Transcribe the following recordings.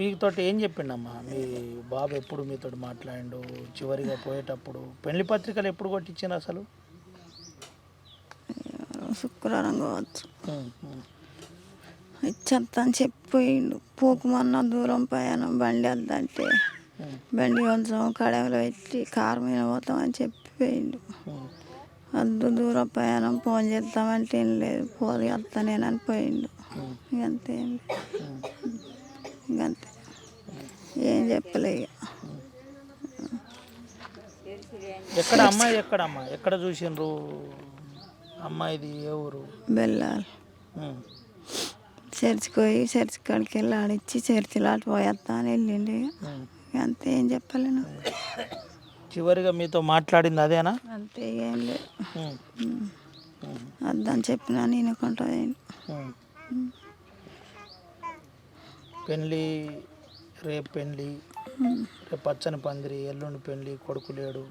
మీతోటి ఏం చెప్పిండమ్మా మీ బాబు? ఎప్పుడు మీతోటి మాట్లాడిండు? చివరిగా పోయేటప్పుడు పెళ్లి పత్రికలు ఎప్పుడు కొట్టించిండు అసలు? శుక్రవారం కావచ్చు. ఉమ్, ఉమ్, ఇచ్చేస్తా అని చెప్పిపోయిండు. పోకుమన్న దూరం ప్రయాణం బండి వద్దంటే ఉమ్, బండి కొంచెం కడవలో పెట్టి కారు మీద పోతామని చెప్పిపోయిండు. ఉమ్, వద్దు దూరం ప్రయాణం ఫోన్ చేద్దామంటే ఏం లేదు, పోదు వస్తానేనని పోయిండు. ఉమ్, ఇంకంతే ఉమ్, ఇంకంతే ఏం చెప్పలే ఇక. ఎక్కడ అమ్మాయి? ఎక్కడమ్మా ఎక్కడ చూసిండ్రు అమ్మాయిది? ఏ ఊరు? బెల్లాలి ఉమ్, చర్చికి పోయి చర్చి కాడికి వెళ్ళి ఆడిచ్చి చర్చిలో అటు పోయేస్తా అని వెళ్ళిండు. ఉమ్. ఇక అంతే ఏం చెప్పలేను. చివరిగా మీతో మాట్లాడింది అదేనా? అంతే ఏం లేదు. ఉమ్, ఉమ్, వద్దని చెప్పినా నేను కొంటుంది. ఉమ్. పెళ్ళి రేపు పెళ్ళి, రేపు పచ్చని పందిరి, ఎల్లుండి పెళ్ళి, కొడుకు లేడు.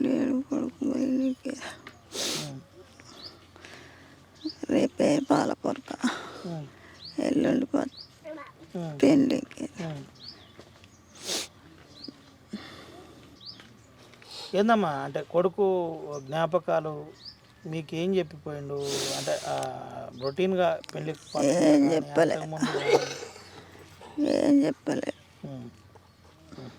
లేడు కొడుకు పోయి ఉమ్, రేపే పాల పొరక, ఉమ్, ఎల్లుండి ఉమ్, పెళ్ళికి. ఉమ్. ఏందమ్మా అంటే కొడుకు జ్ఞాపకాలు మీకేం చెప్పిపోయిండు? అంటే రొటీన్గా పెళ్ళి పత్రిక ఏం కానీ చెప్పలే, అంతకుముందు ఏం చెప్పలే. ఉమ్, ఉమ్.